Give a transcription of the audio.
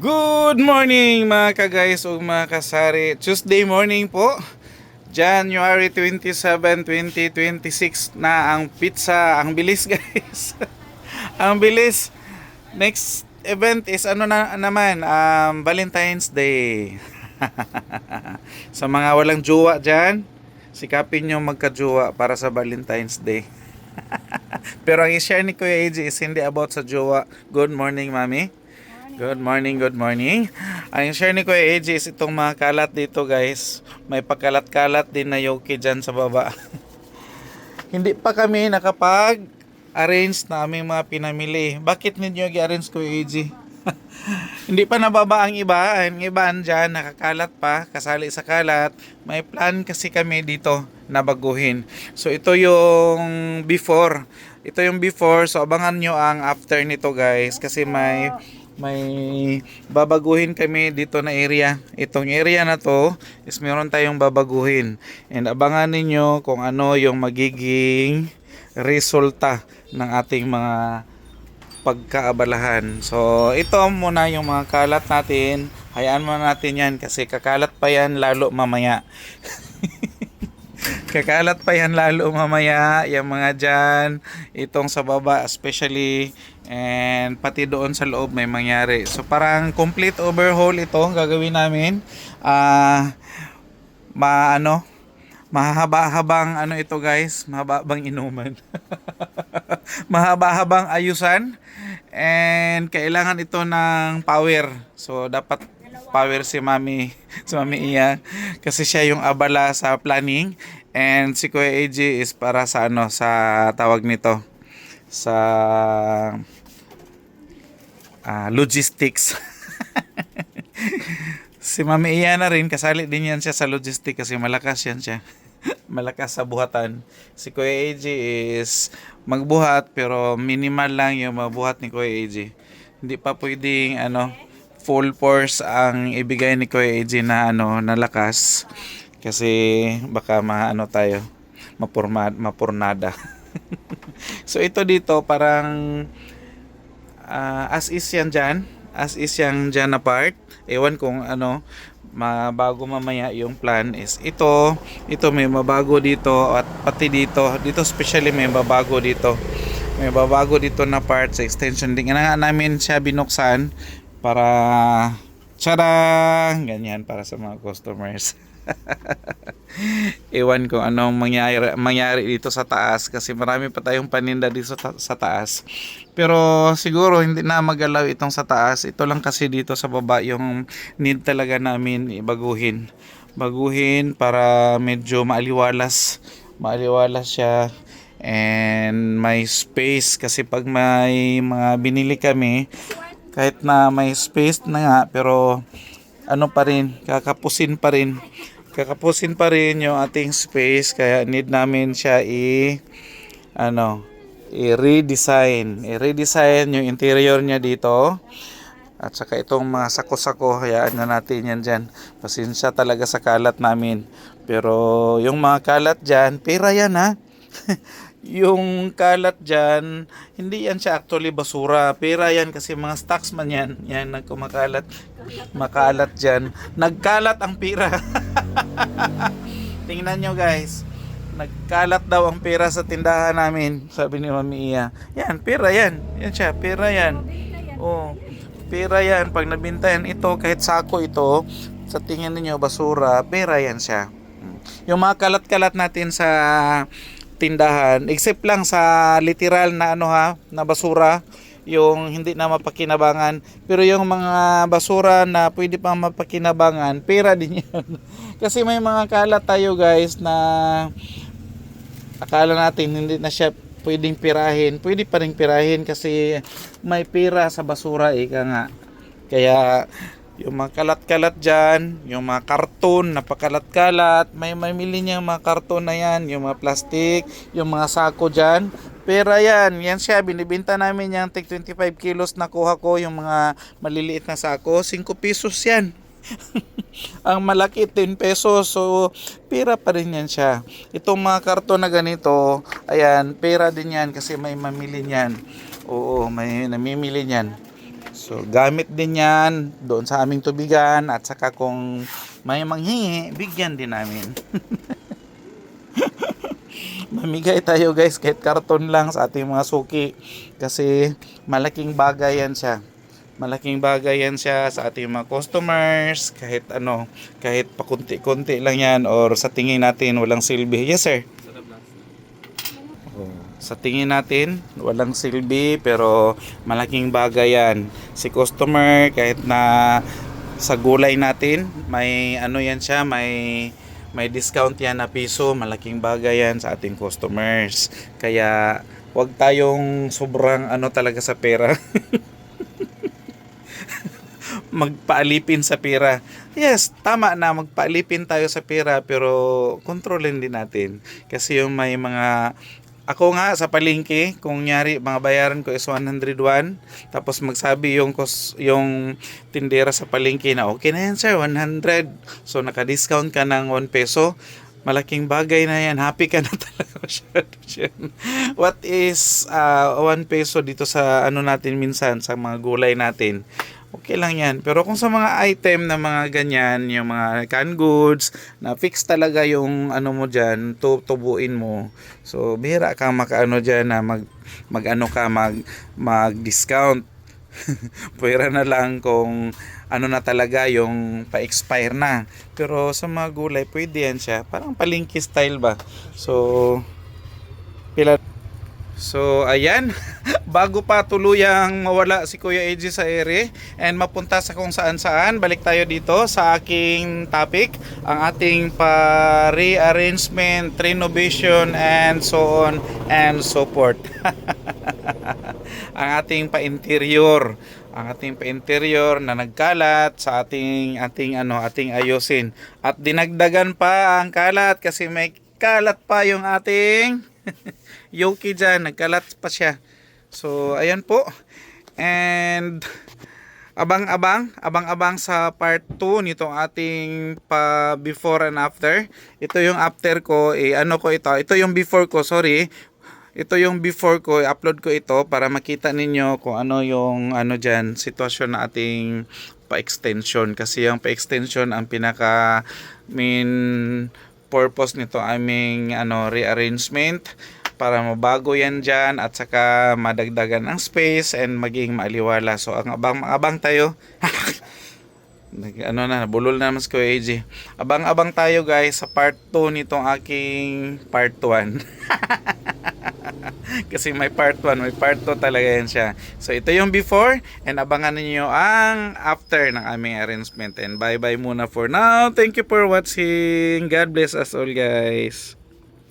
Good morning mga ka-guys o mga kasari. Tuesday morning po. January 27, 2026 na ang pizza. Ang bilis guys. Ang bilis. Next event is ano na naman? Valentine's Day. Sa mga walang jowa dyan, sikapin nyo magka-jowa para sa Valentine's Day. Pero ang i-share ni Kuya AJ is hindi about sa jowa. Good morning, Mami. Good morning, good morning. Ang share ni Kuya AJ is itong mga kalat dito guys. May pagkalat-kalat din na yoki dyan sa baba. Hindi pa kami nakapag-arrange na aming mga pinamili. Bakit ninyo i-arrange Kuya AJ? Hindi pa nababa ang iba. Ang iba dyan nakakalat pa, kasali sa kalat. May plan kasi kami dito na baguhin. So ito yung before. Ito yung before. So abangan nyo ang after nito guys. Kasi may babaguhin kami dito na area. Itong area na to is meron tayong babaguhin. And abangan ninyo kung ano yung magiging resulta ng ating mga pagkaabalahan. So ito muna yung mga kalat natin. Hayaan mo natin yan kasi kakalat pa yan lalo mamaya. Kakalat pa yan lalo mamaya. Yung mga dyan, itong sa baba especially, and pati doon sa loob may mangyari. So parang complete overhaul ito ang gagawin namin. Mahaba-habang ano ito guys, mahaba-habang inuman. Mahaba-habang ayusan, and kailangan ito ng power. So dapat power si Mami, si Mami Iya, kasi siya yung abala sa planning, and si Kuya AJ is para sa ano, sa tawag nito, sa logistics. Si Mami Iya na rin, kasali din yan siya sa logistics kasi malakas yan siya. Malakas sa buhatan. Si Kuya AJ is magbuhat pero minimal lang yung mabuhat ni Kuya AJ. Hindi pa pwedeng full force ang ibigay ni Kuya AJ na na lakas kasi baka tayo mapurnada. So ito dito parang as is yan dyan. As is yan dyan na part. Ewan kung mabago mamaya yung plan is ito may mabago dito at pati dito especially may mabago dito na part sa extension din nga namin siya binuksan para tsadang ganyan para sa mga customers. Ewan ko anong mangyari dito sa taas kasi marami pa tayong paninda dito sa taas, pero siguro hindi na magalaw itong sa taas. Ito lang kasi dito sa baba yung need talaga namin baguhin para medyo maaliwalas siya and may space. Kasi pag may mga binili kami, kahit na may space na nga, pero kakapusin pa rin yung ating space, kaya need namin siya i-redesign yung interior niya dito. At saka itong mga sako-sako, hayaan na natin yan dyan. Pasensya talaga sa kalat namin, pero yung mga kalat dyan, pera yan ha. Yung kalat dyan, hindi yan siya actually basura. Pera yan kasi mga stocks man yan. Yan, makalat dyan. Nagkalat ang pera. Tingnan nyo guys. Nagkalat daw ang pera sa tindahan namin. Sabi ni Mami Iya. Yan, pera yan. Yan siya, pera yan. Oh, pera yan. Pag nabinta yan ito, kahit sako ito, sa tingin niyo basura, pera yan siya. Yung mga kalat-kalat natin sa tindahan, except lang sa literal na na basura, yung hindi na mapakinabangan, pero yung mga basura na pwede pang mapakinabangan, pera din yan. Kasi may mga kalat tayo guys na akala natin hindi na siya pwedeng pirahin, pwede pa rin pirahin kasi may pera sa basura nga. Kaya yung mga kalat-kalat dyan, yung mga karton, napakalat-kalat, may mamili niyang mga karton na yan, yung mga plastic, yung mga sako dyan, pera yan. Yan siya, binibenta namin yung tig 25 kilos na kuha ko, yung mga maliliit na sako, 5 pesos yan. Ang malaki 10 pesos, so pera pa rin yan siya. Itong mga karton na ganito, ayan, pera din yan kasi may mamili niyan. Oo, may namimili niyan. So So gamit din yan doon sa aming tubigan at saka kung may manghingi, bigyan din namin. Mamigay tayo guys kahit karton lang sa ating mga suki kasi malaking bagay yan siya. Malaking bagay yan siya sa ating mga customers kahit ano, kahit pakunti-kunti lang yan or sa tingin natin walang silbi. Yes sir. Sa tingin natin, walang silbi pero malaking bagay yan. Si customer kahit na sa gulay natin, may ano yan siya, may discount yan na piso, malaking bagay yan sa ating customers. Kaya wag tayong sobrang ano talaga sa pera. Magpaalipin sa pera. Yes, tama na magpaalipin tayo sa pera pero kontrolin din natin. Kasi yung may mga ako nga sa palengke, kung nyari mga bayaran ko is 101, tapos magsabi yung tindera sa palengke na okay na yan sir, 100. So naka-discount ka ng 1 peso. Malaking bagay na yan. Happy ka na talaga. What is 1 peso dito sa ano natin minsan sa mga gulay natin? Okay lang yan. Pero kung sa mga item na mga ganyan, yung mga canned goods, na fix talaga yung ano mo dyan, tubuin mo. So, bihira ka makaano dyan na mag-discount. Pwera na lang kung ano na talaga yung pa-expire na. Pero sa mga gulay, pwede yan siya. Parang palengke style ba? So, ayan, bago pa tuluyang mawala si Kuya AJ sa ere and mapunta sa kung saan-saan, balik tayo dito sa aking topic, ang ating pa-rearrangement, renovation, and so on and so forth. Ang ating pa-interior, na nagkalat sa ating ayusin. At dinagdagan pa ang kalat kasi may kalat pa yung ating yoki dyan, nagkalat pa siya. So ayan po, and abang-abang sa part 2 nitong ating pa before and after. Ito yung after ko, ito yung before ko, sorry. Ito yung before ko, i-upload ko ito para makita ninyo kung ano yung dyan, sitwasyon na ating pa-extension. Kasi yung pa-extension ang pinaka main purpose nito aming rearrangement para mabago yan dyan at saka madagdagan ang space and maging maaliwala. So ang abang tayo. Nabulol na naman si Kuya AJ. Abang tayo guys sa part 2 nitong aking part 1. Kasi may part 1, may part 2 talaga yan siya. So ito yung before and abangan niyo ang after ng aming arrangement. And bye bye muna for now. Thank you for watching. God bless us all guys.